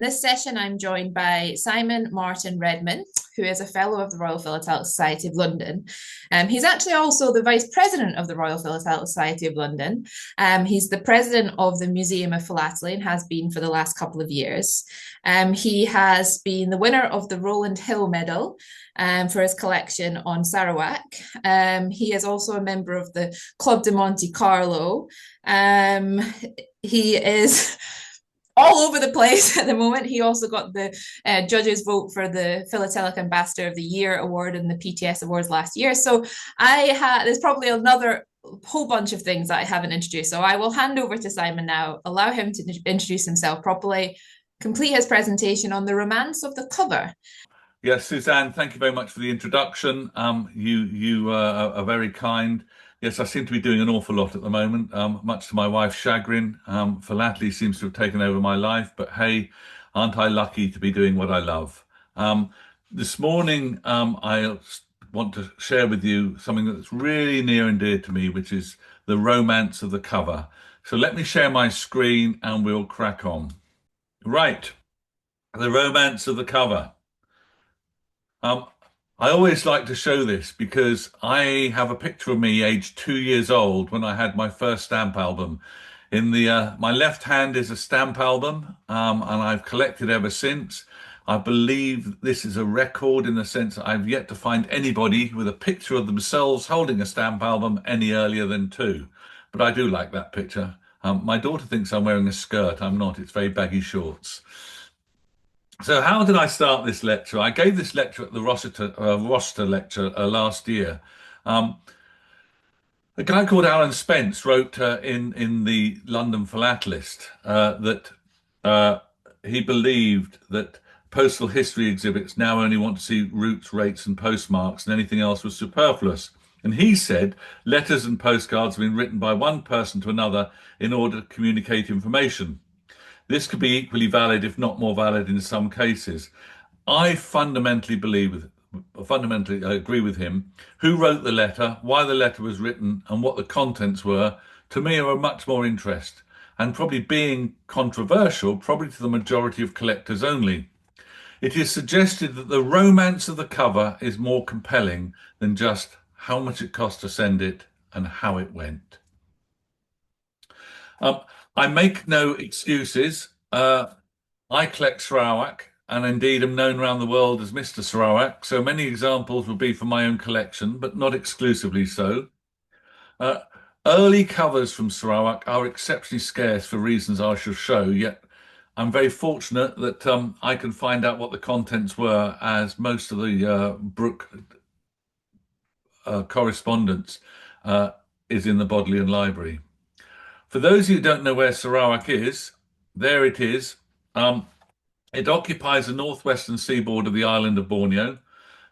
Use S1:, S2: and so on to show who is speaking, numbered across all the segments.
S1: This session, I'm joined by Simon Martin-Redman, who is a Fellow of the Royal Philatelic Society of London. He's actually also the Vice President of the Royal Philatelic Society of London. He's the President of the Museum of Philately and has been for the last couple of years. He has been the winner of the Rowland Hill Medal for his collection on Sarawak. He is also a member of the Club de Monte Carlo. He is all over the place at the moment. He also got the judges' vote for the Philatelic Ambassador of the Year award in the PTS Awards last year. So there's probably another whole bunch of things that I haven't introduced. So I will hand over to Simon now, allow him to introduce himself properly, complete his presentation on the romance of the cover.
S2: Yes, Suzanne, thank you very much for the introduction. You are very kind. Yes, I seem to be doing an awful lot at the moment, much to my wife's chagrin. Philately seems to have taken over my life, but hey, aren't I lucky to be doing what I love? This morning, I want to share with you something that's really near and dear to me, which is the romance of the cover. So let me share my screen and we'll crack on. Right, the romance of the cover. I always like to show this because I have a picture of me aged 2 years old when I had my first stamp album. In my left hand is a stamp album, and I've collected ever since. I believe this is a record in the sense that I've yet to find anybody with a picture of themselves holding a stamp album any earlier than 2. But I do like that picture. My daughter thinks I'm wearing a skirt. I'm not. It's very baggy shorts. So how did I start this lecture? I gave this lecture at the Roster lecture last year. A guy called Alan Spence wrote in the London Philatelist that he believed that postal history exhibits now only want to see routes, rates and postmarks, and anything else was superfluous. And he said letters and postcards have been written by one person to another in order to communicate information. This could be equally valid, if not more valid in some cases. I fundamentally agree with him. Who wrote the letter, why the letter was written, and what the contents were, to me are of much more interest, and probably being controversial, probably to the majority of collectors only. It is suggested that the romance of the cover is more compelling than just how much it cost to send it and how it went. I make no excuses. I collect Sarawak and indeed am known around the world as Mr. Sarawak, so many examples would be from my own collection, but not exclusively so. Early covers from Sarawak are exceptionally scarce for reasons I shall show, yet I'm very fortunate that I can find out what the contents were, as most of the Brooke correspondence is in the Bodleian Library. For those of you who don't know where Sarawak is, there it is. It occupies the northwestern seaboard of the island of Borneo,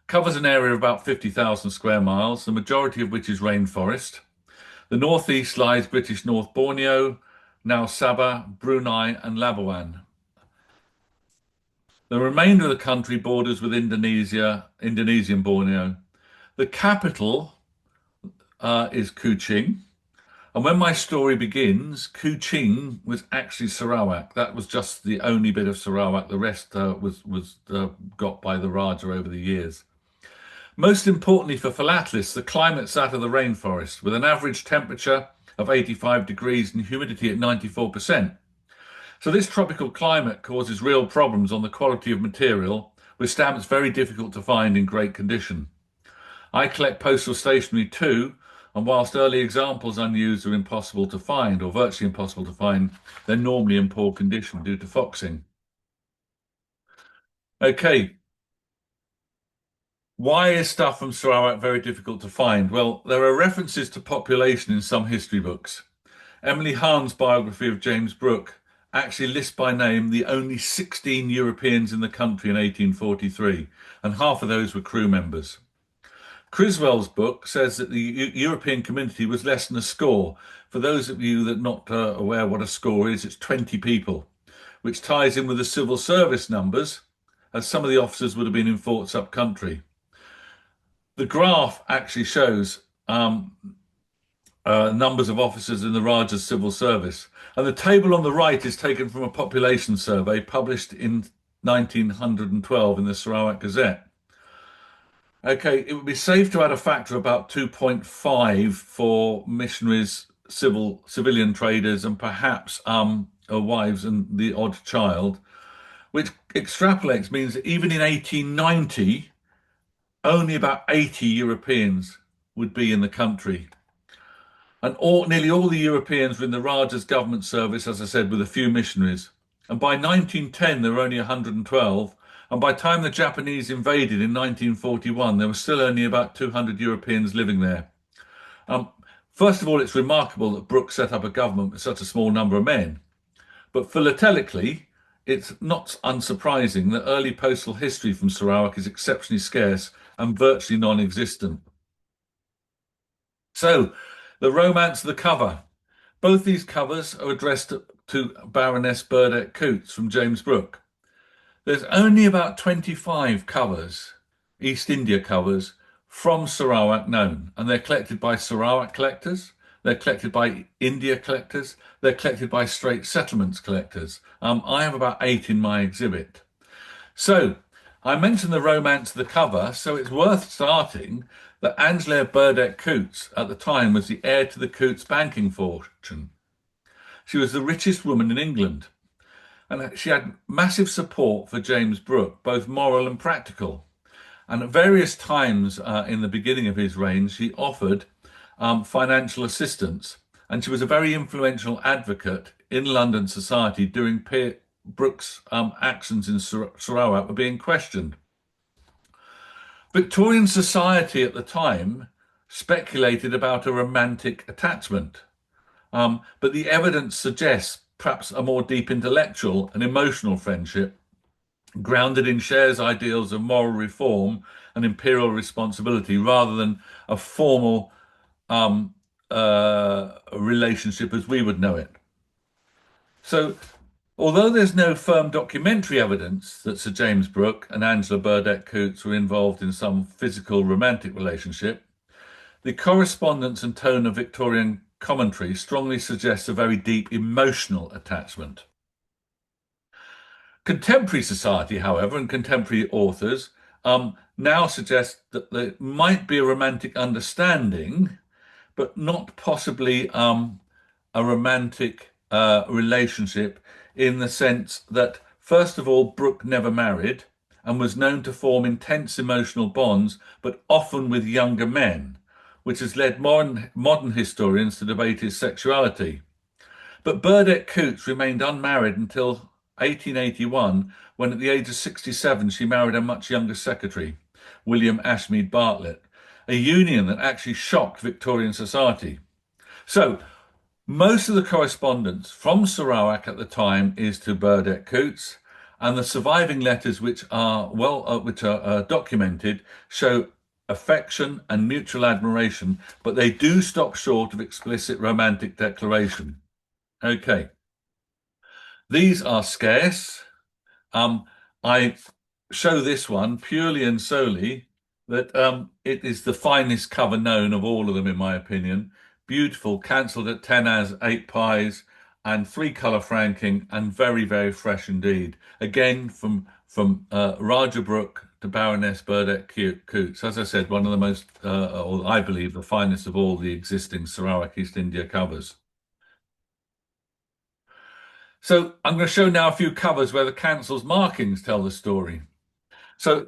S2: covers an area of about 50,000 square miles, the majority of which is rainforest. The northeast lies British North Borneo, now Sabah, Brunei and Labuan. The remainder of the country borders with Indonesian Borneo. The capital is Kuching. And when my story begins, Kuching was actually Sarawak. That was just the only bit of Sarawak. The rest was got by the Rajah over the years. Most importantly for philatelists, the climate's that of the rainforest, with an average temperature of 85 degrees and humidity at 94%. So this tropical climate causes real problems on the quality of material, with stamps very difficult to find in great condition. I collect postal stationery too, and whilst early examples unused are impossible to find, or virtually impossible to find, they're normally in poor condition due to foxing. Okay. Why is stuff from Sarawak very difficult to find? Well, there are references to population in some history books. Emily Hahn's biography of James Brooke actually lists by name the only 16 Europeans in the country in 1843, and half of those were crew members. Criswell's book says that the European community was less than a score. For those of you that are not aware what a score is, it's 20 people, which ties in with the civil service numbers, as some of the officers would have been in forts up country. The graph actually shows numbers of officers in the Rajah's civil service. And the table on the right is taken from a population survey published in 1912 in the Sarawak Gazette. Okay, it would be safe to add a factor of about 2.5 for missionaries, civilian traders, and perhaps wives and the odd child, which extrapolates means that even in 1890, only about 80 Europeans would be in the country. And nearly all the Europeans were in the Rajah's government service, as I said, with a few missionaries. And by 1910, there were only 112. And by the time the Japanese invaded in 1941, there were still only about 200 Europeans living there. First of all, it's remarkable that Brooke set up a government with such a small number of men. But philatelically, it's not unsurprising that early postal history from Sarawak is exceptionally scarce and virtually non-existent. So, the romance of the cover. Both these covers are addressed to Baroness Burdett-Coutts from James Brooke. There's only about 25 covers, East India covers, from Sarawak known, and they're collected by Sarawak collectors, they're collected by India collectors, they're collected by Straits Settlements collectors. I have about 8 in my exhibit. So, I mentioned the romance of the cover, so it's worth starting that Angela Burdett-Coutts at the time was the heir to the Coutts banking fortune. She was the richest woman in England, and she had massive support for James Brooke, both moral and practical. And at various times in the beginning of his reign, she offered financial assistance, and she was a very influential advocate in London society during Brooke's actions in Sarawak were being questioned. Victorian society at the time speculated about a romantic attachment, but the evidence suggests perhaps a more deep intellectual and emotional friendship grounded in Share's ideals of moral reform and imperial responsibility rather than a formal relationship as we would know it. So, although there's no firm documentary evidence that Sir James Brooke and Angela Burdett-Coutts were involved in some physical romantic relationship, the correspondence and tone of Victorian commentary strongly suggests a very deep emotional attachment. Contemporary society, however, and contemporary authors now suggest that there might be a romantic understanding, but not possibly a romantic relationship in the sense that, first of all, Brooke never married and was known to form intense emotional bonds, but often with younger men, which has led modern historians to debate his sexuality. But Burdett-Coutts remained unmarried until 1881, when at the age of 67 she married a much younger secretary, William Ashmead Bartlett, a union that actually shocked Victorian society. So, most of the correspondence from Sarawak at the time is to Burdett-Coutts, and the surviving letters, which are documented, show affection and mutual admiration, but they do stop short of explicit romantic declaration. Okay, these are scarce. I show this one purely and solely that it is the finest cover known of all of them, in my opinion. Beautiful, cancelled at 10 as 8 pies and 3-colour franking, and very, very fresh indeed. Again, from Rajah Brooke to Baroness Burdett-Coutts. As I said, one of the most, or I believe, the finest of all the existing Sarawak East India covers. So I'm going to show now a few covers where the cancell's markings tell the story. So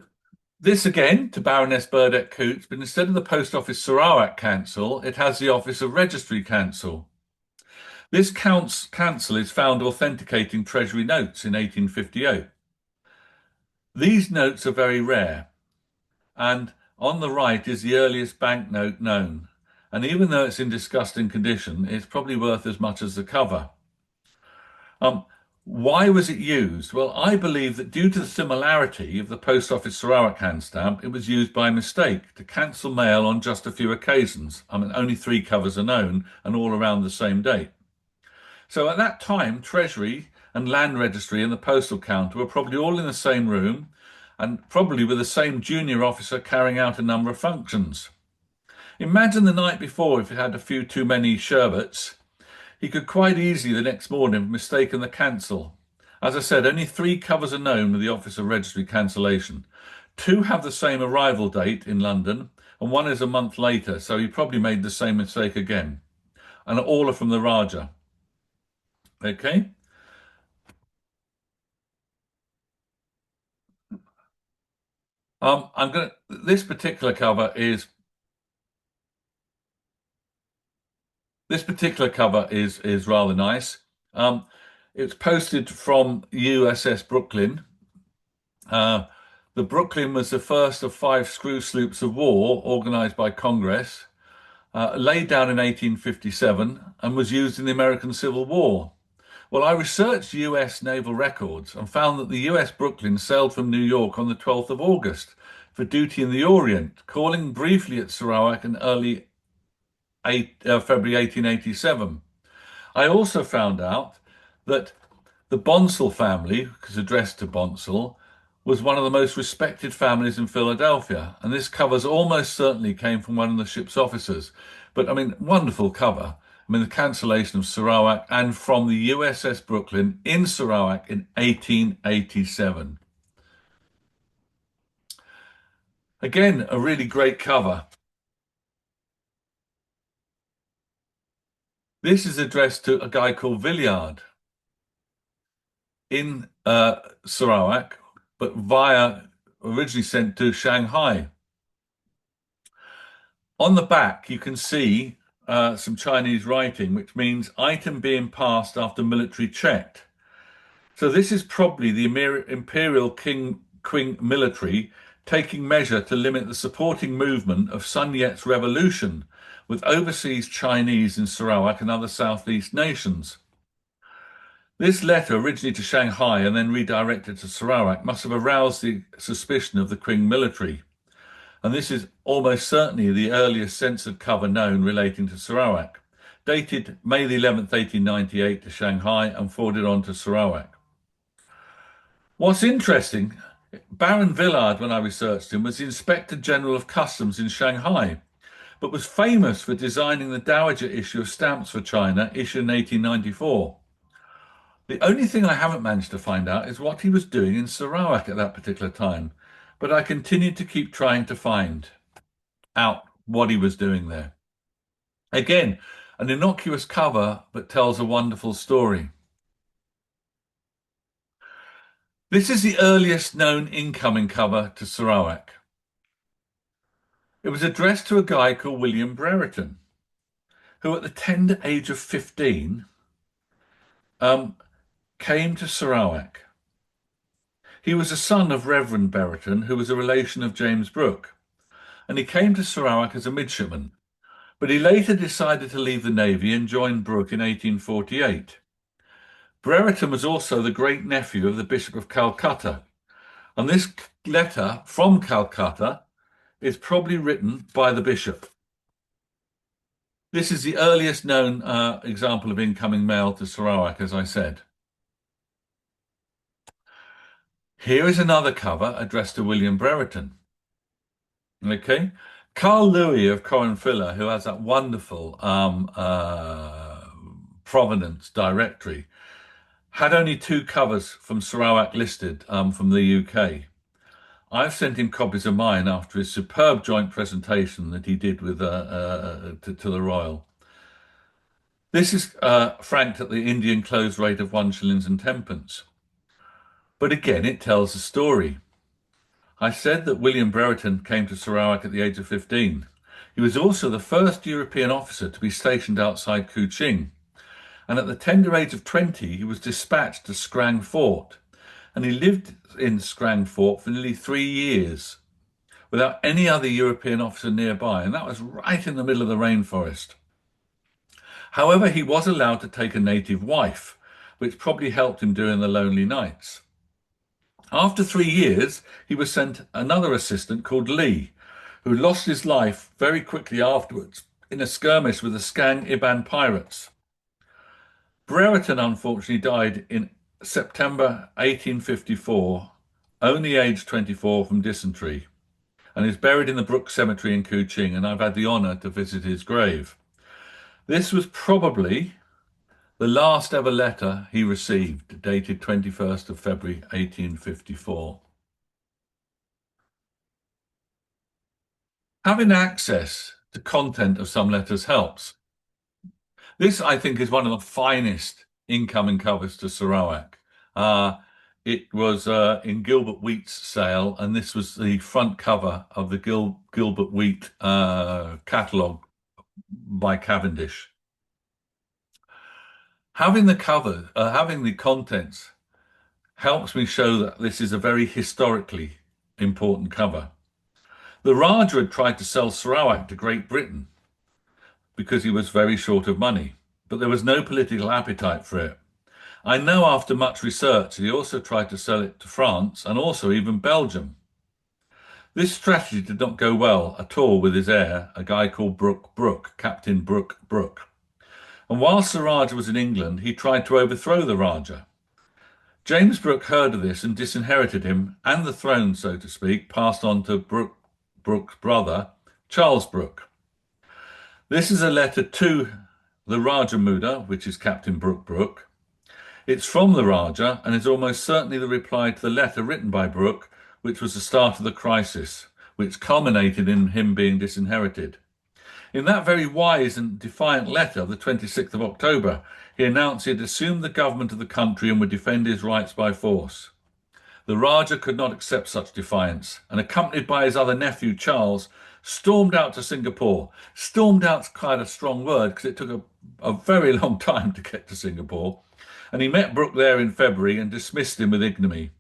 S2: this again to Baroness Burdett-Coutts, but instead of the Post Office Sarawak cancel, it has the Office of Registry cancel. This cancel is found authenticating Treasury notes in 1858. These notes are very rare, and on the right is the earliest banknote known. And even though it's in disgusting condition, it's probably worth as much as the cover. Why was it used? Well, I believe that due to the similarity of the Post Office Sarawak hand stamp, it was used by mistake to cancel mail on just a few occasions. I mean, only 3 covers are known and all around the same date. So at that time, Treasury and Land Registry and the Postal Counter were probably all in the same room and probably with the same junior officer carrying out a number of functions. Imagine the night before if he had a few too many sherbets. He could quite easily the next morning have mistaken the cancel. As I said, only 3 covers are known with the Office of Registry cancellation. 2 have the same arrival date in London, and 1 is a month later, so he probably made the same mistake again. And all are from the Rajah. Okay? I'm gonna. This particular cover is rather nice. Um, it's posted from USS Brooklyn. Uh, the Brooklyn was the first of 5 screw sloops of war organized by Congress, laid down in 1857, and was used in the American Civil War. Well, I researched US naval records and found that the US Brooklyn sailed from New York on the 12th of August for duty in the Orient, calling briefly at Sarawak in early February 1887. I also found out that the Bonsall family, which is addressed to Bonsall, was one of the most respected families in Philadelphia, and this covers almost certainly came from one of the ship's officers. But I mean, wonderful cover. I mean, the cancellation of Sarawak and from the USS Brooklyn in Sarawak in 1887. Again, a really great cover. This is addressed to a guy called Villiard in Sarawak, but via originally sent to Shanghai. On the back, you can see some Chinese writing, which means item being passed after military check. So this is probably the Imperial Qing military taking measure to limit the supporting movement of Sun Yat's revolution with overseas Chinese in Sarawak and other Southeast nations. This letter, originally to Shanghai and then redirected to Sarawak, must have aroused the suspicion of the Qing military. And this is almost certainly the earliest censored cover known relating to Sarawak, dated May the 11th, 1898 to Shanghai and forwarded on to Sarawak. What's interesting, Baron Villard, when I researched him, was the Inspector General of Customs in Shanghai, but was famous for designing the Dowager issue of stamps for China, issued in 1894. The only thing I haven't managed to find out is what he was doing in Sarawak at that particular time, but I continued to keep trying to find out what he was doing there. Again, an innocuous cover, but tells a wonderful story. This is the earliest known incoming cover to Sarawak. It was addressed to a guy called William Brereton, who at the tender age of 15 came to Sarawak. He was a son of Reverend Brereton, who was a relation of James Brooke, and he came to Sarawak as a midshipman. But he later decided to leave the Navy and joined Brooke in 1848. Brereton was also the great nephew of the Bishop of Calcutta, and this letter from Calcutta is probably written by the bishop. This is the earliest known example of incoming mail to Sarawak, as I said. Here is another cover addressed to William Brereton. Okay, Carl Louis of Corinthilla, who has that wonderful provenance directory, had only 2 covers from Sarawak listed from the UK. I've sent him copies of mine after his superb joint presentation that he did with to the Royal. This is franked at the Indian close rate of 1 shillings and 10 pence. But again, it tells a story. I said that William Brereton came to Sarawak at the age of 15. He was also the first European officer to be stationed outside Kuching. And at the tender age of 20, he was dispatched to Scrang Fort. And he lived in Scrang Fort for nearly 3 years without any other European officer nearby. And that was right in the middle of the rainforest. However, he was allowed to take a native wife, which probably helped him during the lonely nights. After 3 years, he was sent another assistant called Lee, who lost his life very quickly afterwards in a skirmish with the Skang Iban pirates. Brereton unfortunately died in September 1854, only aged 24, from dysentery. and is buried in the Brooke Cemetery in Kuching, and I've had the honour to visit his grave. This was probably the last ever letter he received, dated 21st of February 1854. Having access to content of some letters helps. This, I think, is one of the finest incoming covers to Sarawak. It was in Gilbert Wheat's sale, and this was the front cover of the Gilbert Wheat catalogue by Cavendish. Having the cover, having the contents helps me show that this is a very historically important cover. The Rajah had tried to sell Sarawak to Great Britain because he was very short of money, but there was no political appetite for it. I know after much research, he also tried to sell it to France and also even Belgium. This strategy did not go well at all with his heir, a guy called Captain Brooke. And whilst the Rajah was in England, he tried to overthrow the Rajah. James Brooke heard of this and disinherited him, and the throne, so to speak, passed on to Brooke's brother, Charles Brooke. This is a letter to the Rajah Muda, which is Captain Brooke. It's from the Rajah and is almost certainly the reply to the letter written by Brooke, which was the start of the crisis, which culminated in him being disinherited. In that very wise and defiant letter of the 26th of October, he announced he had assumed the government of the country and would defend his rights by force. The Rajah could not accept such defiance, and accompanied by his other nephew, Charles, stormed out to Singapore. Stormed out's quite a strong word because it took a very long time to get to Singapore. And he met Brooke there in February and dismissed him with ignominy.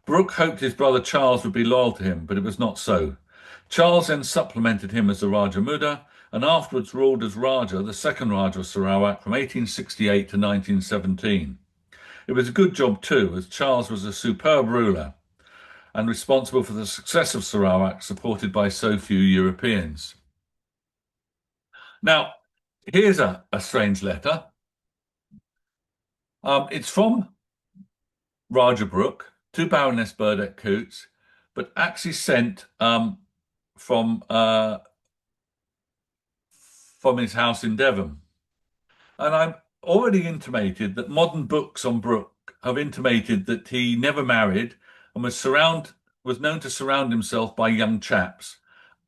S2: Brooke hoped his brother Charles would be loyal to him, but it was not so. Charles then supplemented him as the Rajah Muda and afterwards ruled as Rajah, the second Rajah of Sarawak, from 1868 to 1917. It was a good job too, as Charles was a superb ruler and responsible for the success of Sarawak, supported by so few Europeans. Now, here's a strange letter. It's from Rajah Brooke to Baroness Burdett-Coutts, but actually sent from his house in Devon. And I've already intimated that modern books on Brooke have intimated that he never married and was known to surround himself by young chaps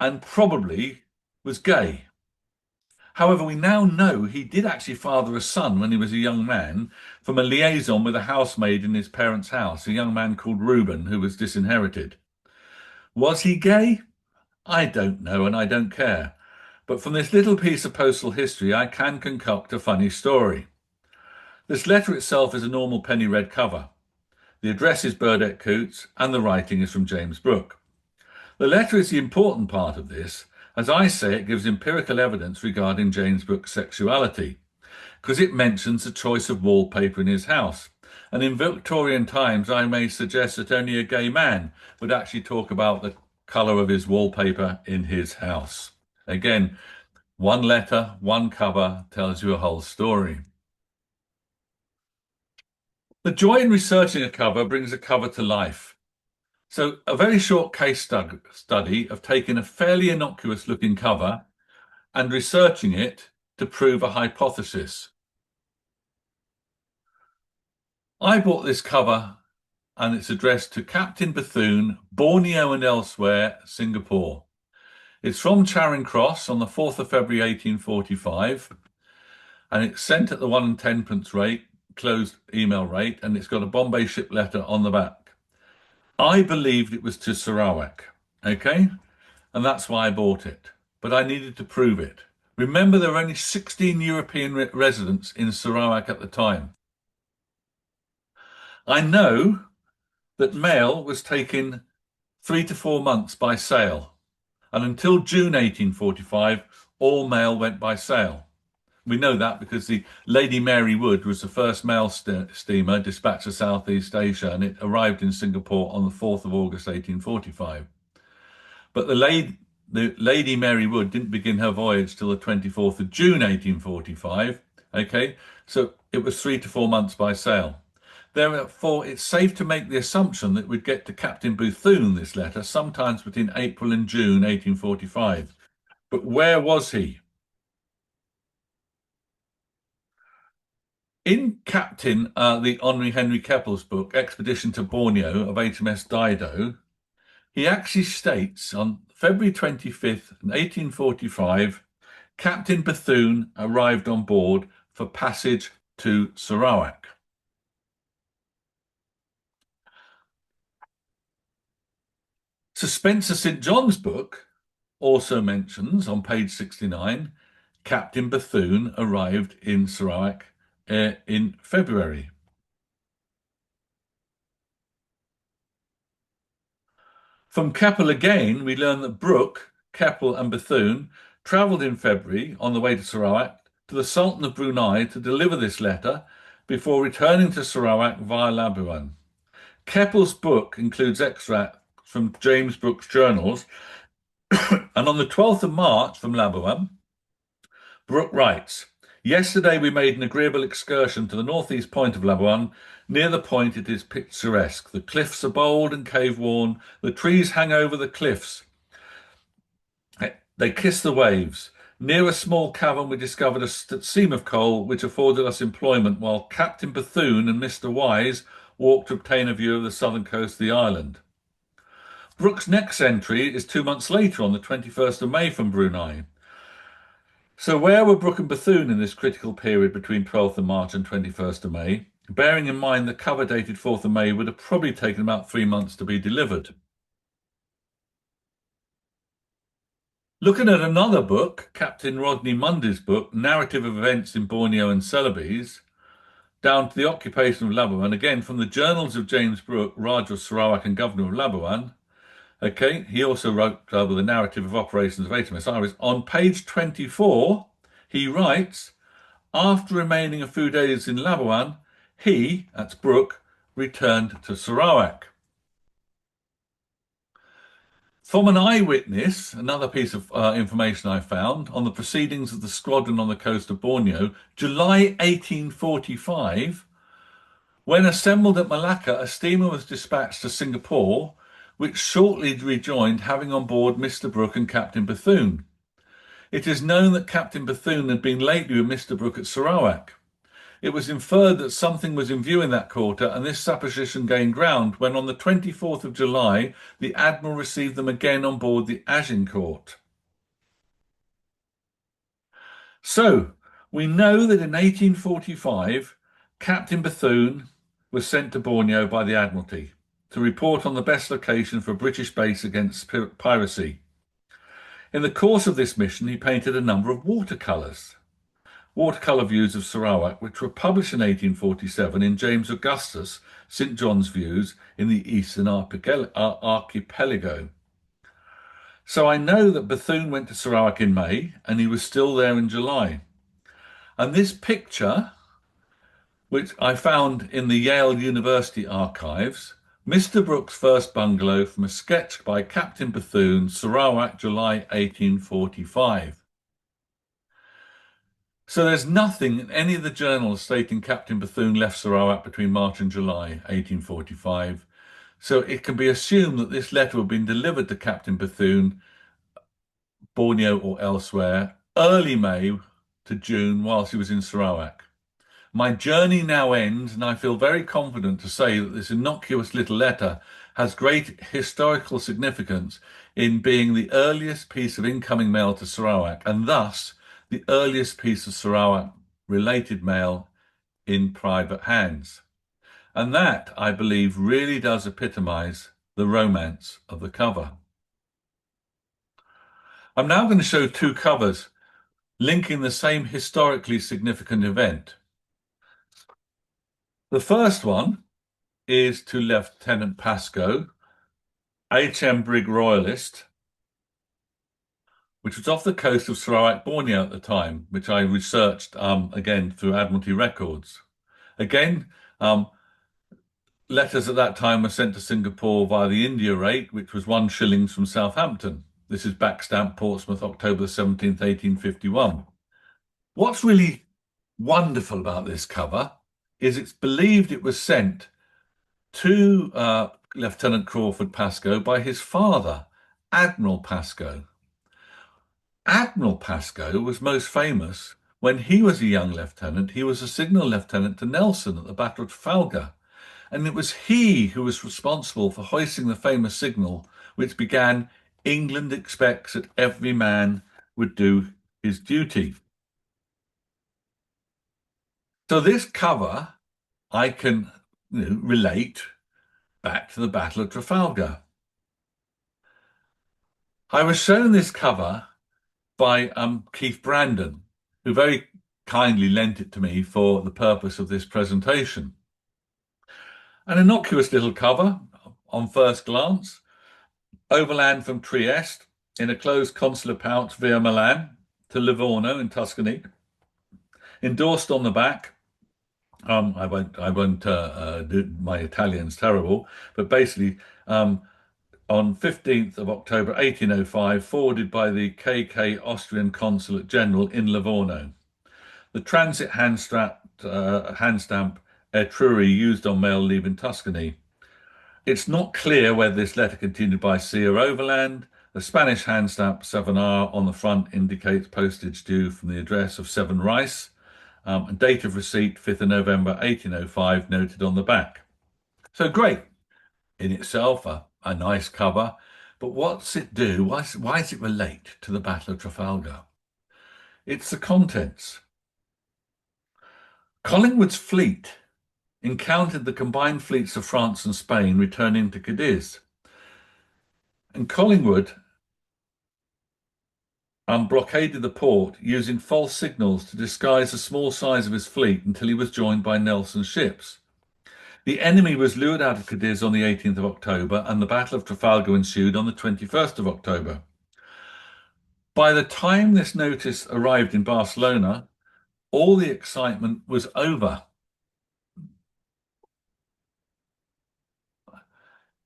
S2: and probably was gay. However, we now know he did actually father a son when he was a young man from a liaison with a housemaid in his parents' house, a young man called Reuben, who was disinherited. Was he gay? I don't know, and I don't care. But from this little piece of postal history, I can concoct a funny story. This letter itself is a normal penny red cover. The address is Burdett-Coutts, and the writing is from James Brooke. The letter is the important part of this. As I say, it gives empirical evidence regarding James Brooke's sexuality, because it mentions the choice of wallpaper in his house. And in Victorian times, I may suggest that only a gay man would actually talk about the colour of his wallpaper in his house. Again, one letter, one cover tells you a whole story. The joy in researching a cover brings a cover to life. So a very short case study of taking a fairly innocuous looking cover and researching it to prove a hypothesis. I bought this cover and it's addressed to Captain Bethune, Borneo and elsewhere, Singapore. It's from Charing Cross on the 4th of February 1845 and it's sent at the 1 and 10 rate, closed email rate, and it's got a Bombay ship letter on the back. I believed it was to Sarawak, okay? And that's why I bought it. But I needed to prove it. Remember, there were only 16 European residents in Sarawak at the time. I know that mail was taken 3 to 4 months by sail. And until June 1845, all mail went by sail. We know that because the Lady Mary Wood was the first mail steamer dispatched to Southeast Asia, and it arrived in Singapore on the 4th of August 1845. But the Lady Mary Wood didn't begin her voyage till the 24th of June 1845. Okay, so it was 3 to 4 months by sail. Therefore, it's safe to make the assumption that we'd get to Captain Bethune this letter sometimes between April and June 1845. But where was he? In the Henry Henry Keppel's book, Expedition to Borneo of HMS Dido, he actually states on February 25th, 1845, Captain Bethune arrived on board for passage to Sarawak. Sir Spencer St. John's book also mentions on page 69, Captain Bethune arrived in Sarawak in February. From Keppel again, we learn that Brooke, Keppel and Bethune travelled in February on the way to Sarawak to the Sultan of Brunei to deliver this letter before returning to Sarawak via Labuan. Keppel's book includes extracts from James Brooke's journals, and on the 12th of March from Labuan, Brooke writes, "Yesterday we made an agreeable excursion to the northeast point of Labuan. Near the point it is picturesque. The cliffs are bold and cave-worn. The trees hang over the cliffs. They kiss the waves. Near a small cavern we discovered a seam of coal which afforded us employment while Captain Bethune and Mr. Wise walked to obtain a view of the southern coast of the island." Brooke's next entry is 2 months later on the 21st of May from Brunei. So where were Brooke and Bethune in this critical period between 12th of March and 21st of May? Bearing in mind the cover dated 4th of May would have probably taken about 3 months to be delivered. Looking at another book, Captain Rodney Mundy's book, Narrative of Events in Borneo and Celebes, down to the occupation of Labuan, again from the journals of James Brooke, Rajah of Sarawak and Governor of Labuan. Okay, he also wrote the narrative of operations of HMS Iris. On page 24, he writes, after remaining a few days in Labuan, he, that's Brooke, returned to Sarawak. From an eyewitness, another piece of information I found on the proceedings of the squadron on the coast of Borneo, July 1845, when assembled at Malacca, a steamer was dispatched to Singapore, which shortly rejoined, having on board Mr. Brooke and Captain Bethune. It is known that Captain Bethune had been lately with Mr. Brooke at Sarawak. It was inferred that something was in view in that quarter, and this supposition gained ground when on the 24th of July, the Admiral received them again on board the Agincourt. So, we know that in 1845, Captain Bethune was sent to Borneo by the Admiralty to report on the best location for a British base against piracy. In the course of this mission, he painted a number of watercolour views of Sarawak, which were published in 1847 in James Augustus St. John's Views in the Eastern Archipelago. So I know that Bethune went to Sarawak in May, and he was still there in July. And this picture, which I found in the Yale University archives, Mr. Brooke's first bungalow from a sketch by Captain Bethune, Sarawak, July 1845. So there's nothing in any of the journals stating Captain Bethune left Sarawak between March and July 1845. So it can be assumed that this letter would have been delivered to Captain Bethune, Borneo or elsewhere, early May to June whilst he was in Sarawak. My journey now ends, and I feel very confident to say that this innocuous little letter has great historical significance in being the earliest piece of incoming mail to Sarawak, and thus the earliest piece of Sarawak-related mail in private hands. And that, I believe, really does epitomise the romance of the cover. I'm now going to show two covers linking the same historically significant event. The first one is to Lieutenant Pascoe, HM Brig Royalist, which was off the coast of Sarawak, Borneo at the time, which I researched again through Admiralty records. Again, letters at that time were sent to Singapore via the India rate, which was 1 shilling from Southampton. This is backstamped Portsmouth, October 17th, 1851. What's really wonderful about this cover is it's believed it was sent to Lieutenant Crawford Pascoe by his father, Admiral Pascoe. Admiral Pascoe was most famous when he was a young lieutenant. He was a signal lieutenant to Nelson at the Battle of Trafalgar. And it was he who was responsible for hoisting the famous signal which began, "England expects that every man would do his duty." So this cover I can relate back to the Battle of Trafalgar. I was shown this cover by Keith Brandon, who very kindly lent it to me for the purpose of this presentation. An innocuous little cover on first glance, overland from Trieste in a closed consular pouch via Milan to Livorno in Tuscany. Endorsed on the back, I won't do my Italian's terrible, but basically on 15th of October 1805, forwarded by the KK Austrian Consulate General in Livorno. The transit hand stamp Etruria used on mail leaving Tuscany. It's not clear whether this letter continued by sea or overland. The Spanish hand stamp 7R on the front indicates postage due from the address of 7 Rice, and date of receipt 5th of November 1805 noted on the back. So great in itself, a nice cover, but what's it do? Why does it relate to the Battle of Trafalgar? It's the contents. Collingwood's fleet encountered the combined fleets of France and Spain returning to Cadiz. And Collingwood blockaded the port using false signals to disguise the small size of his fleet until he was joined by Nelson's ships. The enemy was lured out of Cadiz on the 18th of October, and the Battle of Trafalgar ensued on the 21st of October. By the time this notice arrived in Barcelona, all the excitement was over.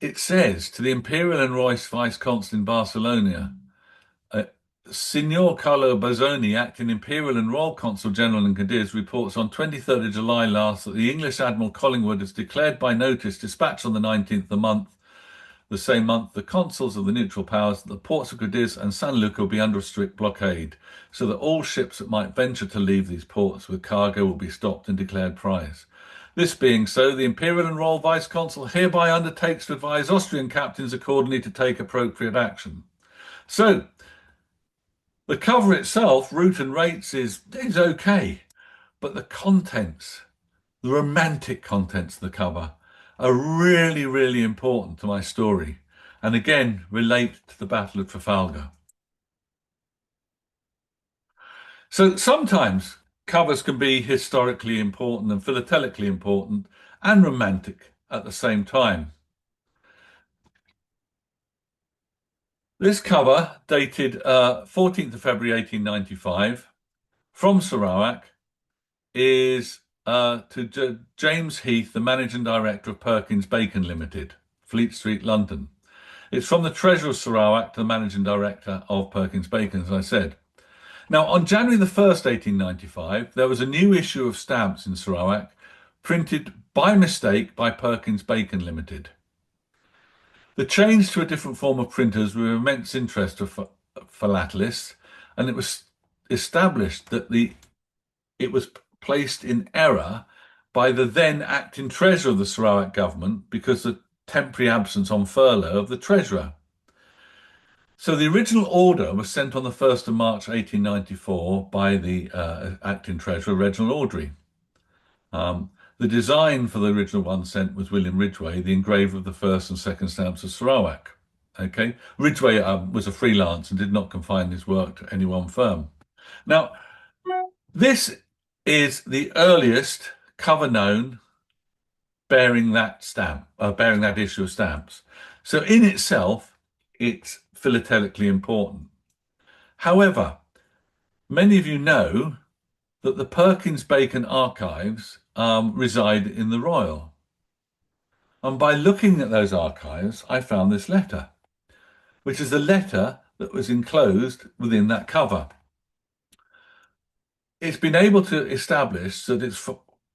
S2: It says to the Imperial and Royce Vice-Consul in Barcelona, Signor Carlo Bazzoni, acting Imperial and Royal Consul General in Cadiz, reports on 23rd of July last that the English Admiral Collingwood has declared by notice dispatched on the 19th of the same month, the consuls of the neutral powers that the ports of Cadiz and San Luca will be under a strict blockade, so that all ships that might venture to leave these ports with cargo will be stopped and declared prize. This being so, the Imperial and Royal Vice-Consul hereby undertakes to advise Austrian captains accordingly to take appropriate action. So, the cover itself, route and rates, is okay, but the contents, the romantic contents of the cover, are really, really important to my story, and again relate to the Battle of Trafalgar. So sometimes covers can be historically important and philatelically important and romantic at the same time. This cover, dated 14th of February 1895, from Sarawak, is to James Heath, the Managing Director of Perkins Bacon Limited, Fleet Street, London. It's from the Treasurer of Sarawak to the Managing Director of Perkins Bacon, as I said. Now, on January the 1st, 1895, there was a new issue of stamps in Sarawak, printed by mistake by Perkins Bacon Limited. The change to a different form of printers was of immense interest to philatelists, and it was established that it was placed in error by the then acting treasurer of the Sarawak government because of the temporary absence on furlough of the treasurer. So the original order was sent on the 1st of March 1894 by the acting treasurer, Reginald Audrey. The design for the original one sent was William Ridgway, the engraver of the first and second stamps of Sarawak. Okay, Ridgway was a freelance and did not confine his work to any one firm. Now, this is the earliest cover known bearing that stamp, bearing that issue of stamps. So in itself, it's philatelically important. However, many of you know that the Perkins Bacon archives reside in the Royal. And by looking at those archives, I found this letter, which is the letter that was enclosed within that cover. It's been able to establish that it's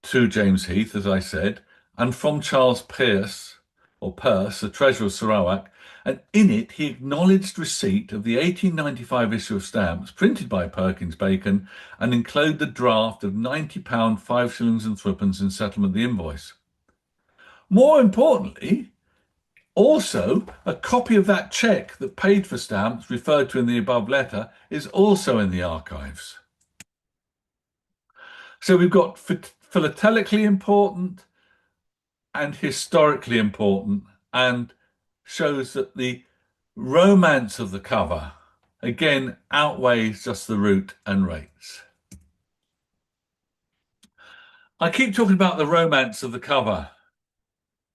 S2: to James Heath, as I said, and from Charles Pearce, or Perce, the Treasurer of Sarawak, and in it he acknowledged receipt of the 1895 issue of stamps printed by Perkins Bacon and enclosed the draft of £90, 5 shillings and threepence in settlement of the invoice. More importantly, also, a copy of that cheque that paid for stamps referred to in the above letter is also in the archives. So we've got philatelically important and historically important, and shows that the romance of the cover again outweighs just the route and rates. I keep talking about the romance of the cover,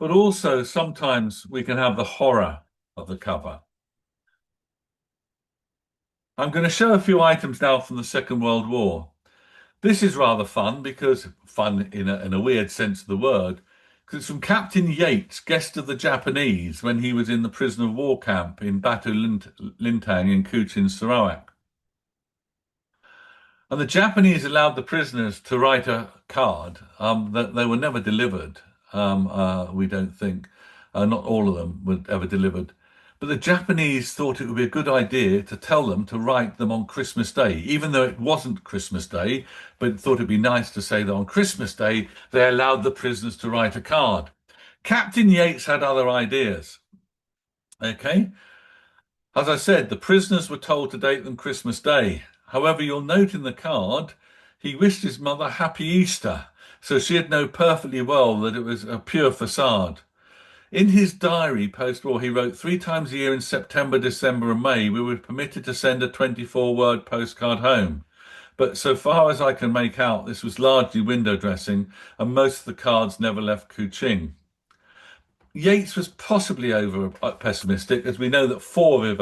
S2: but also sometimes we can have the horror of the cover. I'm going to show a few items now from the Second World War. This is rather fun, because fun in a weird sense of the word, because it's from Captain Yates, guest of the Japanese, when he was in the prisoner of war camp in Batu Lintang in Kuching, Sarawak. And the Japanese allowed the prisoners to write a card that they were never delivered, we don't think. Not all of them were ever delivered. But the Japanese thought it would be a good idea to tell them to write them on Christmas Day, even though it wasn't Christmas Day, but thought it'd be nice to say that on Christmas Day they allowed the prisoners to write a card. Captain Yates had other ideas. Okay? As I said, the prisoners were told to date them Christmas Day. However, you'll note in the card, he wished his mother Happy Easter, so she'd know perfectly well that it was a pure facade. In his diary post-war, he wrote 3 times a year in September, December and May, we were permitted to send a 24-word postcard home. But so far as I can make out, this was largely window dressing, and most of the cards never left Kuching. Yates was possibly over pessimistic, as we know that 4 of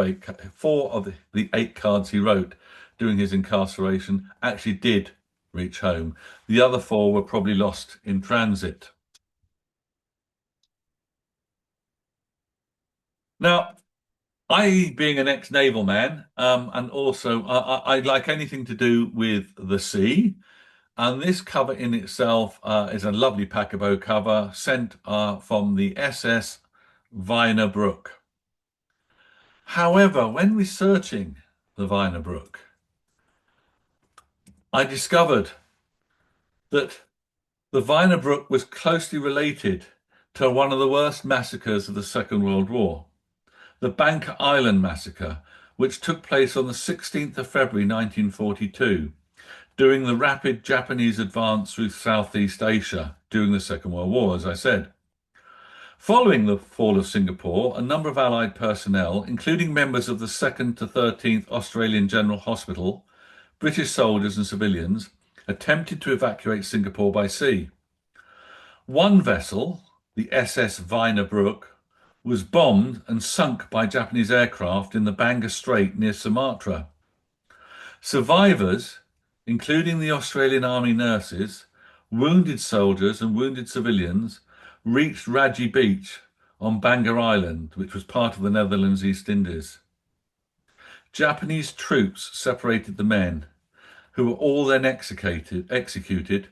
S2: the 8 cards he wrote during his incarceration actually did reach home. The other 4 were probably lost in transit. Now, I, being an ex-naval man, and also I like anything to do with the sea, and this cover in itself is a lovely Packabo cover sent from the SS Brooke. However, when researching the Brooke, I discovered that the Brooke was closely related to one of the worst massacres of the Second World War, the Banker Island massacre, which took place on the 16th of February 1942 during the rapid Japanese advance through Southeast Asia during the Second World War, as I said. Following the fall of Singapore, a number of Allied personnel, including members of the 2nd to 13th Australian General Hospital, British soldiers and civilians, attempted to evacuate Singapore by sea. One vessel, the SS Brooke, was bombed and sunk by Japanese aircraft in the Bangor Strait near Sumatra. Survivors, including the Australian Army nurses, wounded soldiers and wounded civilians, reached Rajah Beach on Bangor Island, which was part of the Netherlands East Indies. Japanese troops separated the men, who were all then executed,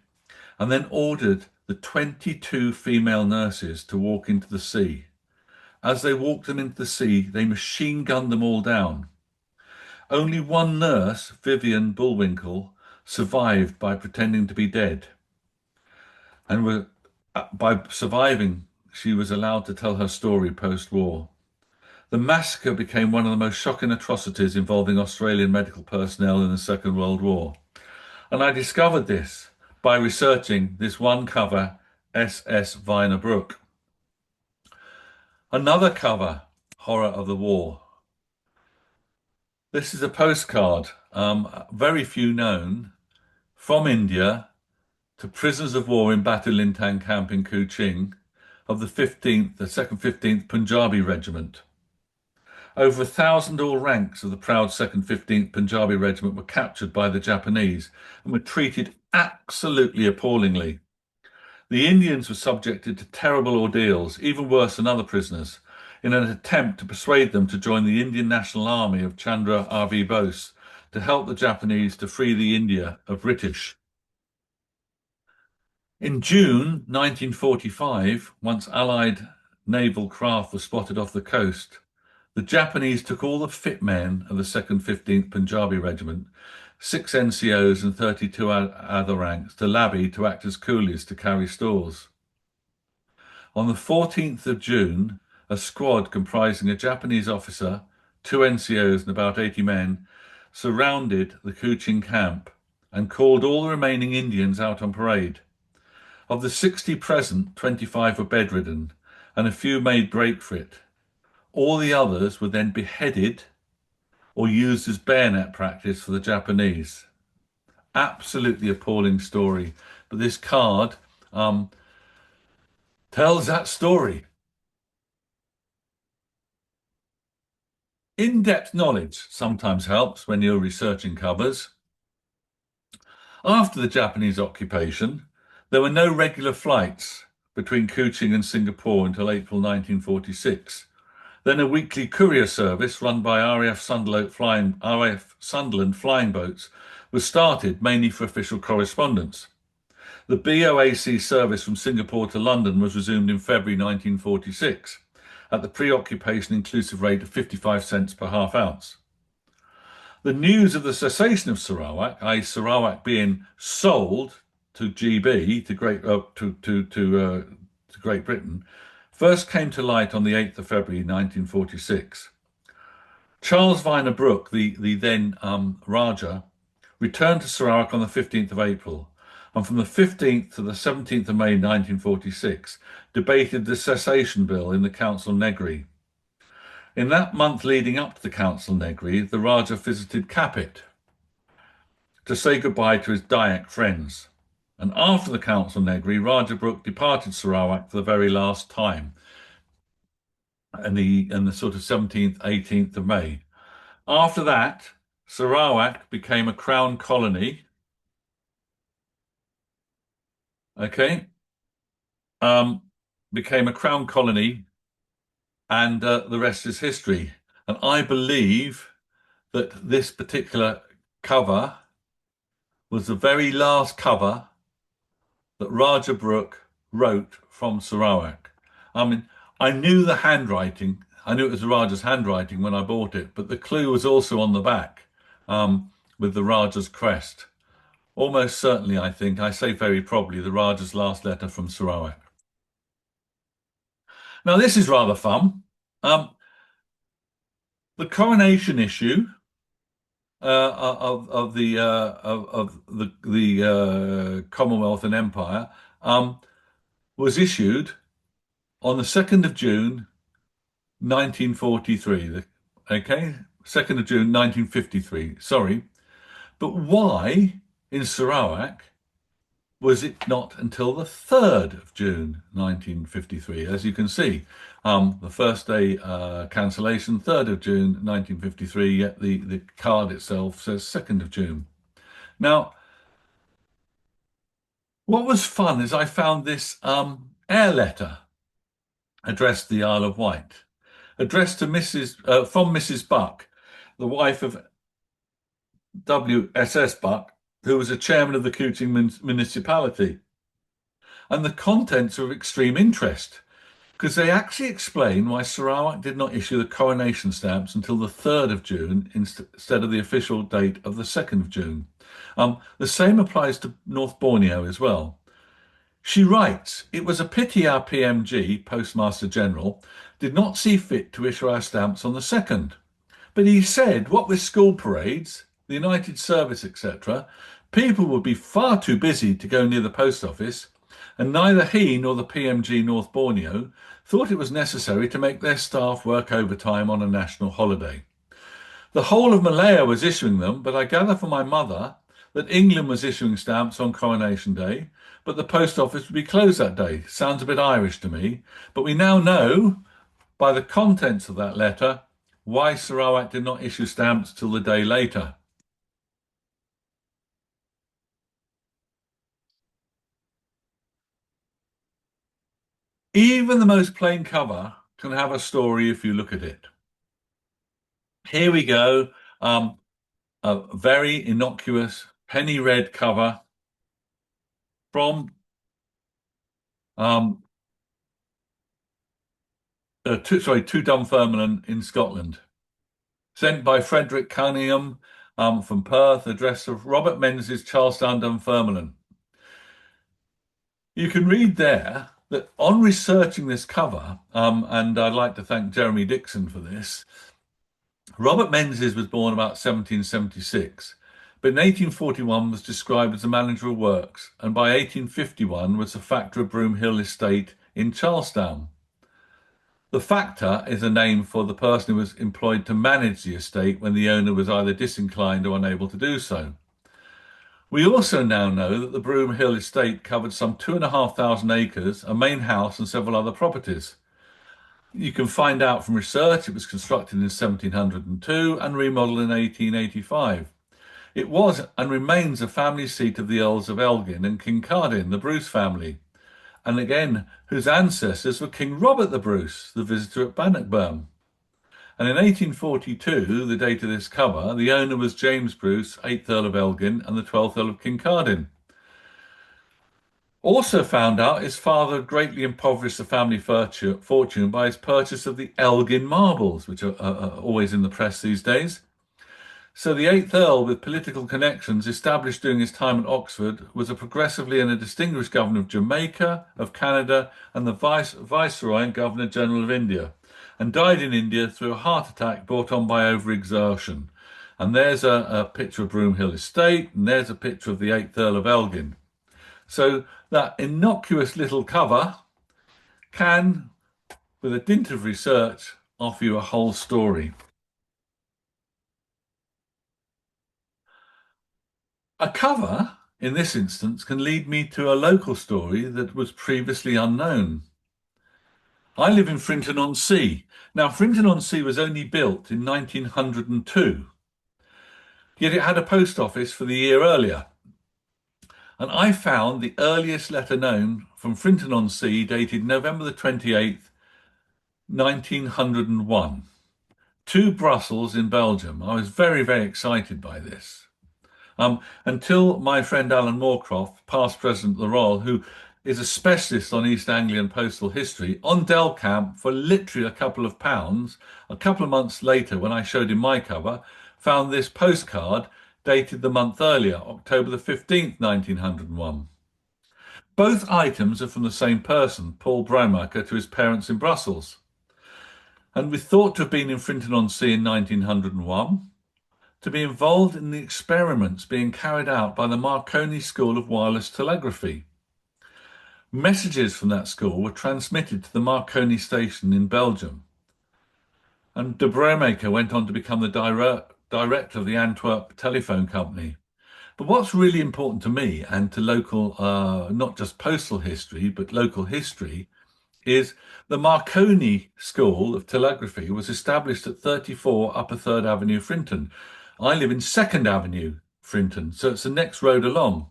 S2: and then ordered the 22 female nurses to walk into the sea. As they walked them into the sea, they machine gunned them all down. Only one nurse, Vivian Bullwinkle, survived by pretending to be dead. And by surviving, she was allowed to tell her story post-war. The massacre became one of the most shocking atrocities involving Australian medical personnel in the Second World War. And I discovered this by researching this one cover, SS Brooke. Another cover, horror of the war. This is a postcard, very few known, from India to prisoners of war in Batu Lintang camp in Kuching of the 2nd 15th Punjabi Regiment. Over 1,000 all ranks of the proud 2nd 15th Punjabi Regiment were captured by the Japanese and were treated absolutely appallingly. The Indians were subjected to terrible ordeals, even worse than other prisoners, in an attempt to persuade them to join the Indian National Army of Chandra R.V. Bose to help the Japanese to free the India of British. In June 1945, once Allied naval craft were spotted off the coast, the Japanese took all the fit men of the 2nd 15th Punjabi Regiment, 6 NCOs and 32 other ranks, to Labby to act as coolies to carry stores. On the 14th of June, a squad comprising a Japanese officer, 2 NCOs and about 80 men surrounded the Kuching camp and called all the remaining Indians out on parade. Of the 60 present, 25 were bedridden, and a few made break for it. All the others were then beheaded or used as bayonet practice for the Japanese. Absolutely appalling story. But this card tells that story. In-depth knowledge sometimes helps when you're researching covers. After the Japanese occupation, there were no regular flights between Kuching and Singapore until April 1946. Then a weekly courier service run by RAF Sunderland flying boats was started, mainly for official correspondence. The BOAC service from Singapore to London was resumed in February 1946 at the pre-occupation inclusive rate of 55 cents per half ounce. The news of the cessation of Sarawak, i.e. Sarawak being sold to GB, to Great Britain, first came to light on the 8th of February 1946. Charles Viner Brooke, the then Rajah, returned to Sarawak on the 15th of April, and from the 15th to the 17th of May 1946, debated the cessation bill in the Council Negri. In that month leading up to the Council Negri, the Rajah visited Capit to say goodbye to his Dayak friends. And after the Council Negri, Rajah Brooke departed Sarawak for the very last time, in the sort of 17th, 18th of May. After that, Sarawak became a crown colony. Okay, became a crown colony, and the rest is history. And I believe that this particular cover was the very last cover that Rajah Brooke wrote from Sarawak. I mean, I knew the handwriting. I knew it was the Rajah's handwriting when I bought it, but the clue was also on the back with the Rajah's crest. Almost certainly, I think, I say very probably, the Rajah's last letter from Sarawak. Now, this is rather fun. The coronation issue of the Commonwealth and Empire was issued on the 2nd of June 1943. Okay, 2nd of June 1953. Sorry, but why in Sarawak was it not until the 3rd of June 1953? As you can see, the first day cancellation, 3rd of June 1953, yet the card itself says 2nd of June. Now, what was fun is I found this air letter addressed to the Isle of Wight, addressed to from Mrs. Buck, the wife of WSS Buck, who was a chairman of the Kuching municipality. And the contents are of extreme interest because they actually explain why Sarawak did not issue the coronation stamps until the 3rd of June instead of the official date of the 2nd of June. The same applies to North Borneo as well. She writes, "It was a pity our PMG, Postmaster General, did not see fit to issue our stamps on the 2nd. But he said, what with school parades, the United Service, etc., people would be far too busy to go near the post office, and neither he nor the PMG North Borneo thought it was necessary to make their staff work overtime on a national holiday. The whole of Malaya was issuing them, but I gather from my mother that England was issuing stamps on Coronation Day, but the post office would be closed that day. Sounds a bit Irish to me, but we now know by the contents of that letter why Sarawak did not issue stamps till the day later." Even the most plain cover can have a story if you look at it. Here we go, a very innocuous penny red cover from um, to Dunfermline in Scotland. Sent by Frederick Cunningham from Perth, address of Robert Menzies, Charlestown, Dunfermline. You can read there that on researching this cover, and I'd like to thank Jeremy Dixon for this, Robert Menzies was born about 1776, but in 1841 was described as a manager of works, and by 1851 was the factor of Broom Hill Estate in Charlestown. The factor is a name for the person who was employed to manage the estate when the owner was either disinclined or unable to do so. We also now know that the Broom Hill estate covered some 2,500 acres, a main house, and several other properties. You can find out from research it was constructed in 1702 and remodeled in 1885. It was and remains a family seat of the Earls of Elgin and Kincardine, the Bruce family, and again, whose ancestors were King Robert the Bruce, the visitor at Bannockburn. And in 1842, the date of this cover, the owner was James Bruce, 8th Earl of Elgin and the 12th Earl of Kincardine. Also found out his father had greatly impoverished the family fortune by his purchase of the Elgin marbles, which are always in the press these days. So the 8th Earl, with political connections established during his time at Oxford, was a progressively and a distinguished governor of Jamaica, of Canada, and the Viceroy and Governor-General of India, and died in India through a heart attack brought on by overexertion. And there's a picture of Broom Hill Estate, and there's a picture of the 8th Earl of Elgin. So that innocuous little cover can, with a dint of research, offer you a whole story. A cover, in this instance, can lead me to a local story that was previously unknown. I live in Frinton-on-Sea. Now, Frinton-on-Sea was only built in 1902, yet it had a post office for the year earlier. And I found the earliest letter known from Frinton-on-Sea dated November the 28th, 1901, to Brussels in Belgium. I was very, very excited by this. Until my friend Alan Moorcroft, past president of the Royal, who is a specialist on East Anglian postal history, on Delcamp for literally a couple of pounds, a couple of months later when I showed him my cover, found this postcard dated the month earlier, October the 15th, 1901. Both items are from the same person, Paul Broumacher, to his parents in Brussels, and was thought to have been in Frinton-on-Sea in 1901, to be involved in the experiments being carried out by the Marconi School of Wireless Telegraphy. Messages from that school were transmitted to the Marconi station in Belgium. And de Broumacher went on to become the director of the Antwerp Telephone Company. But what's really important to me and to local, not just postal history, but local history, is the Marconi School of Telegraphy was established at 34 Upper 3rd Avenue, Frinton. I live in 2nd Avenue, Frinton, so it's the next road along.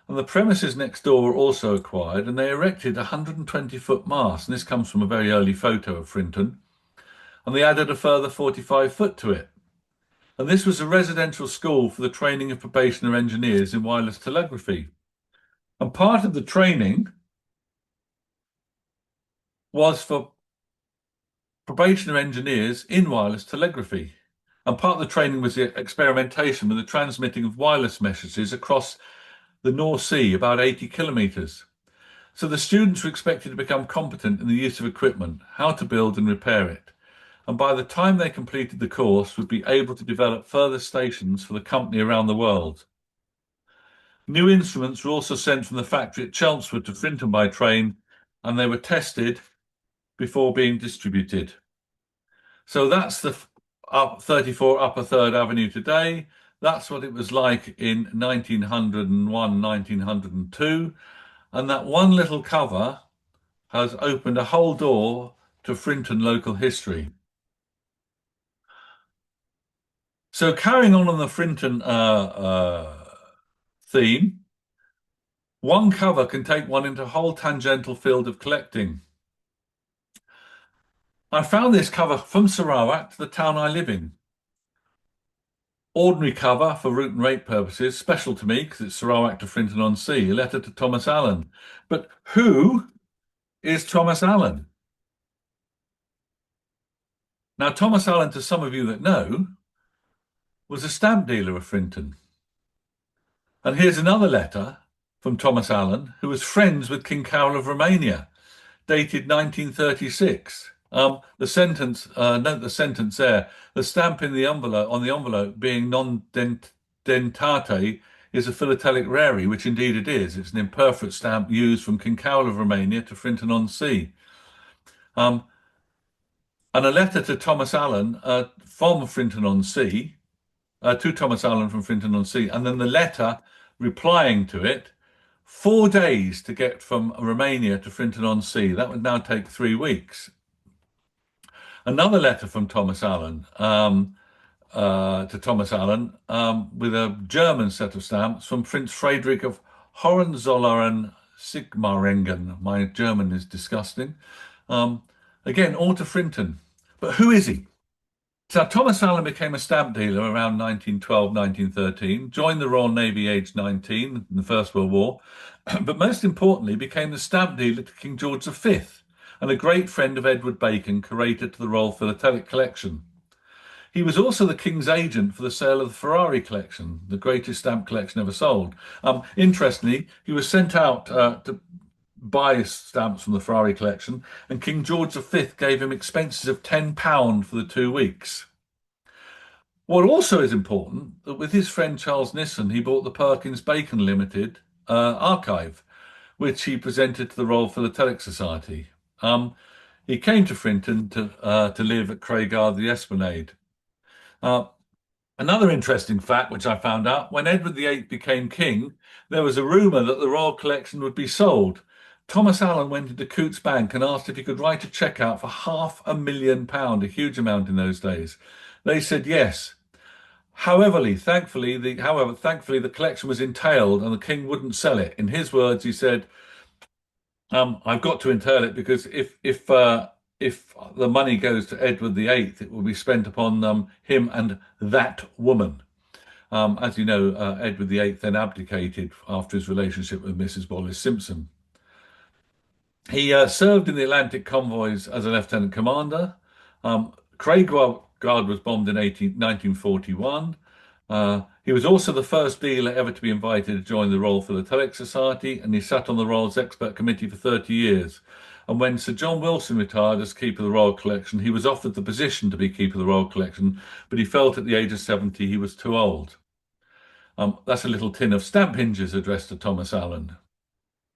S2: And the premises next door were also acquired, and they erected a 120-foot mast, and this comes from a very early photo of Frinton, and they added a further 45-foot to it. And this was a residential school for the training of probationer engineers in wireless telegraphy. And part of the training was for probationer engineers in wireless telegraphy. And part of the training was the experimentation with the transmitting of wireless messages across the North Sea, about 80 kilometres. So the students were expected to become competent in the use of equipment, how to build and repair it. And by the time they completed the course, would be able to develop further stations for the company around the world. New instruments were also sent from the factory at Chelmsford to Frinton by train, and they were tested before being distributed. So that's the 34 Upper 3rd Avenue today. That's what it was like in 1901, 1902. And that one little cover has opened a whole door to Frinton local history. So carrying on the Frinton theme, one cover can take one into a whole tangential field of collecting. I found this cover from Sarawak to the town I live in. Ordinary cover for route and rate purposes, special to me because it's Sarawak to Frinton-on-Sea, a letter to Thomas Allen. But who is Thomas Allen. Now, Thomas Allen, to some of you that know, was a stamp dealer of Frinton. And here's another letter from Thomas Allen, who was friends with King Carol of Romania, dated 1936. The sentence, note the sentence there, the stamp in the envelope, on the envelope being non-dentate is a philatelic rarity, which indeed it is. It's an imperfect stamp used from King Carol of Romania to Frinton-on-Sea. And a letter to Thomas Allen from Frinton-on-Sea, to Thomas Allen from Frinton-on-Sea, and then the letter replying to it, 4 days to get from Romania to Frinton-on-Sea. That would now take 3 weeks. Another letter from Thomas Allen to Thomas Allen with a German set of stamps from Prince Frederick of Hohenzollern-Sigmaringen. My German is disgusting. Again, all to Frinton. But who is he? So Thomas Allen became a stamp dealer around 1912, 1913, joined the Royal Navy aged 19 in the First World War, but most importantly became the stamp dealer to King George V and a great friend of Edward Bacon, curator to the Royal Philatelic Collection. He was also the King's agent for the sale of the Ferrari collection, the greatest stamp collection ever sold. Interestingly, he was sent out to buy stamps from the Ferrari collection, and King George V gave him expenses of £10 for the 2 weeks. What also is important, that with his friend Charles Nissen, he bought the Perkins Bacon Limited archive, which he presented to the Royal Philatelic Society. He came to Frinton to live at Craigard the Esplanade. Another interesting fact, which I found out, when Edward VIII became king, there was a rumour that the royal collection would be sold. Thomas Allen went into Coutts Bank and asked if he could write a cheque out for £500,000, a huge amount in those days. They said yes. However, thankfully, the collection was entailed and the king wouldn't sell it. In his words, he said, I've got to entail it because if the money goes to Edward VIII, it will be spent upon him and that woman. As you know, Edward VIII then abdicated after his relationship with Mrs. Wallace Simpson. He served in the Atlantic convoys as a lieutenant commander. Craigard was bombed in 1941. He was also the first dealer ever to be invited to join the Royal Philatelic Society, and he sat on the Royal's Expert Committee for 30 years. And when Sir John Wilson retired as Keeper of the Royal Collection, he was offered the position to be Keeper of the Royal Collection, but he felt at the age of 70 he was too old. That's a little tin of stamp hinges addressed to Thomas Allen.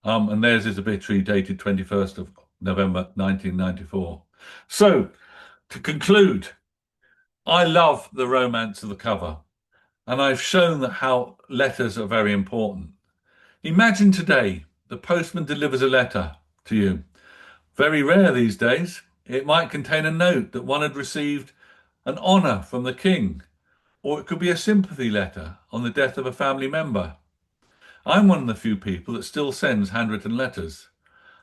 S2: And there's his obituary dated 21st of November 1994. So, to conclude, I love the romance of the cover, and I've shown that how letters are very important. Imagine today the postman delivers a letter to you. Very rare these days. It might contain a note that one had received an honour from the king, or it could be a sympathy letter on the death of a family member. I'm one of the few people that still sends handwritten letters,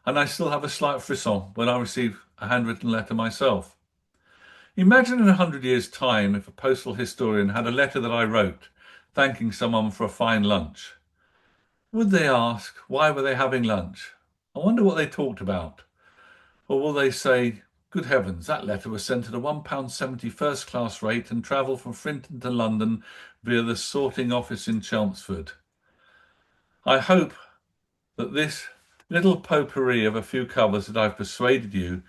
S2: and I still have a slight frisson when I receive a handwritten letter myself. Imagine in 100 years' time if a postal historian had a letter that I wrote thanking someone for a fine lunch. Would they ask why were they having lunch? I wonder what they talked about. Or will they say, good heavens, that letter was sent at a £1.70 first-class rate and travelled from Frinton to London via the sorting office in Chelmsford. I hope that this little potpourri of a few covers that I've persuaded you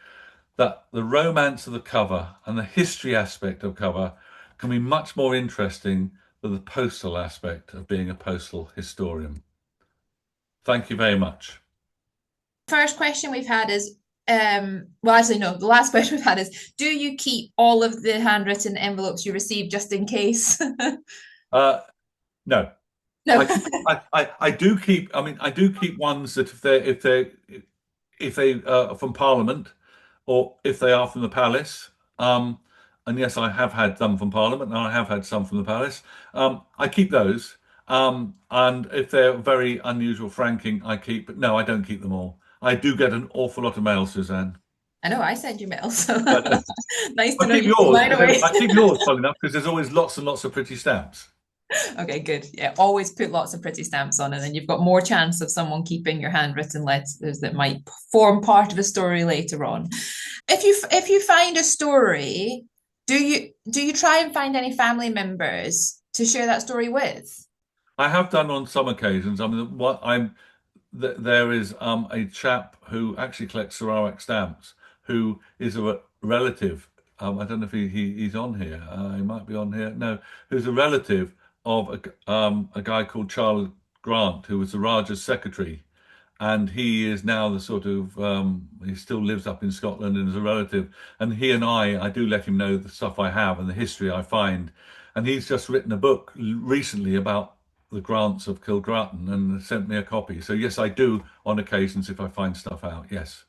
S2: that the romance of the cover and the history aspect of cover can be much more interesting than the postal aspect of being a postal historian. Thank you very much.
S1: First question we've had is, the last question we've had is, do you keep all of the handwritten envelopes you receive just in case?
S2: No.
S1: No.
S2: I do keep. I mean, I do keep ones that if they are from Parliament, or if they are from the Palace. And yes, I have had some from Parliament, and I have had some from the Palace. I keep those. And if they're very unusual franking, I keep. But no, I don't keep them all. I do get an awful lot of mail, Suzanne.
S1: I know I send you mail, so nice
S2: I
S1: to know
S2: keep
S1: you
S2: yours.
S1: mine away.
S2: I keep yours, funny enough, because there's always lots and lots of pretty stamps.
S1: Okay, good. Yeah, always put lots of pretty stamps on, and then you've got more chance of someone keeping your handwritten letters that might form part of a story later on. If you find a story, do you try and find any family members to share that story with?
S2: I have done on some occasions. I mean, there is a chap who actually collects Sarawak stamps, who is a relative. I don't know if he's on here. He might be on here. No, who's a relative of a guy called Charles Grant, who was the Rajah's secretary, and he is now the sort of he still lives up in Scotland and is a relative. And he and I do let him know the stuff I have and the history I find. And he's just written a book recently about the Grants of Kilgrattan and sent me a copy. So yes, I do on occasions if I find stuff out. Yes.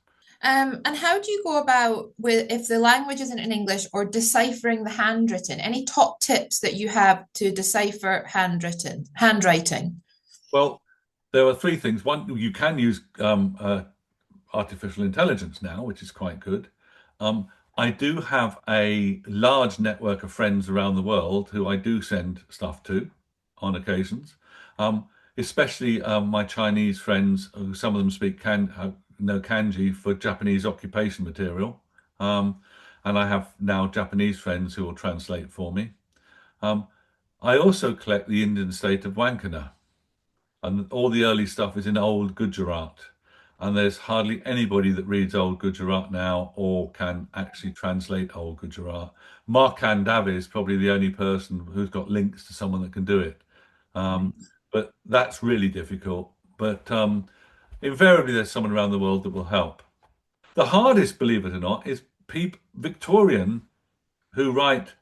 S1: And how do you go about with if the language isn't in English or deciphering the handwritten? Any top tips that you have to decipher handwriting?
S2: Well, there are three things. One, you can use artificial intelligence now, which is quite good. Um, I do have a large network of friends around the world who I do send stuff to on occasions, especially my Chinese friends, who some of them know kanji for Japanese occupation material. Um, and I have now Japanese friends who will translate for me. Um, I also collect the Indian state of Wankana, and all the early stuff is in Old Gujarat. And there's hardly anybody that reads Old Gujarat now or can actually translate Old Gujarat. Markan Davi is probably the only person who's got links to someone that can do it. But that's really difficult. But invariably, there's someone around the world that will help. The hardest, believe it or not, is people Victorian who write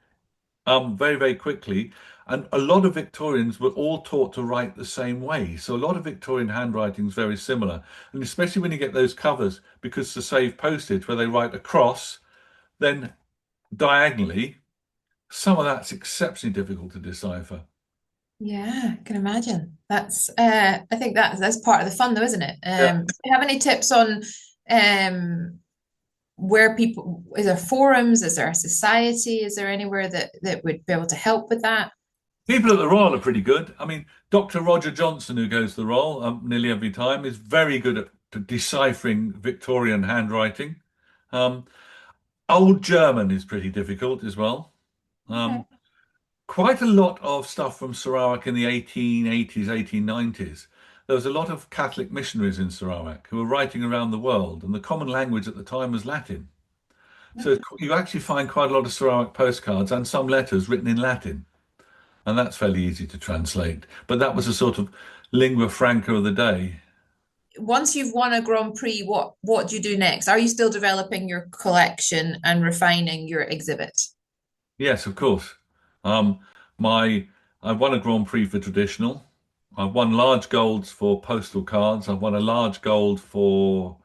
S2: very, very quickly. And a lot of Victorians were all taught to write the same way. So a lot of Victorian handwriting is very similar. And especially when you get those covers, because to save postage, where they write across, then diagonally, some of that's exceptionally difficult to decipher.
S1: Yeah, I can imagine. That's I think that's part of the fun though, isn't it?
S2: Yeah.
S1: Do you have any tips on um where people, is there forums, is there a society, is there anywhere that would be able to help with that?
S2: People at the Royal are pretty good. I mean, Dr. Roger Johnson, who goes to the Royal nearly every time, is very good at deciphering Victorian handwriting. Um, Old German is pretty difficult as well.
S1: Okay.
S2: Um, Quite a lot of stuff from Sarawak in the 1880s, 1890s. There was a lot of Catholic missionaries in Sarawak who were writing around the world, and the common language at the time was Latin. So you actually find quite a lot of Sarawak postcards and some letters written in Latin, and that's fairly easy to translate. But that was a sort of lingua franca of the day.
S1: Once you've won a Grand Prix, what do you do next? Are you still developing your collection and refining your exhibit?
S2: Yes, of course. Um, my I've won a Grand Prix for traditional. I've won large golds for postal cards. I've won a large gold for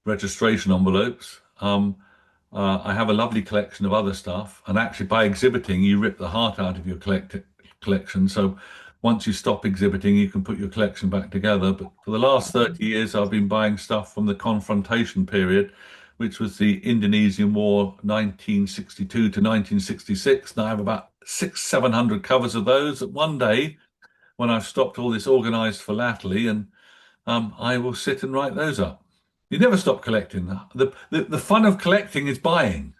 S2: registration envelopes. I have a lovely collection of other stuff, and actually, by exhibiting, you rip the heart out of your collection. So, once you stop exhibiting, you can put your collection back together. But for the last 30 years, I've been buying stuff from the confrontation period, which was the Indonesian War, 1962 to 1966. And I have about 700 covers of those. That one day, when I've stopped all this organized philately, and I will sit and write those up. You never stop collecting. The fun of collecting is buying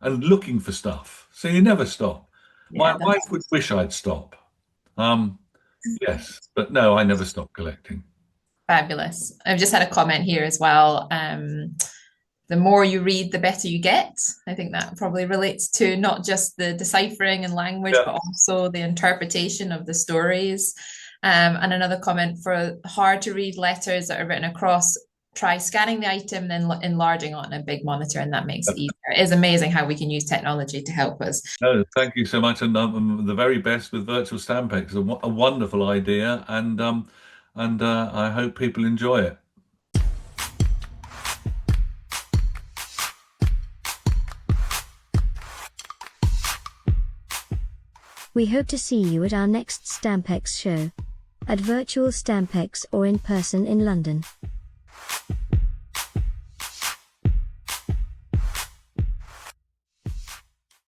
S2: and looking for stuff. So you never stop. My
S1: Yeah,
S2: wife
S1: that's
S2: would wish I'd stop. Um, yes, but no, I never stop collecting.
S1: fabulous. I've just had a comment here as well. The more you read, the better you get. I think that probably relates to not just the deciphering and language,
S2: Yeah.
S1: but also the interpretation of the stories. And another comment for hard to read letters that are written across, try scanning the item, then enlarging on a big monitor, and that makes it easier. It is amazing how we can use technology to help us.
S2: No, thank you so much, and the very best with virtual Stampex. A wonderful idea, and I hope people enjoy it.
S3: We hope to see you at our next Stampex show, at Virtual Stampex or in person in London.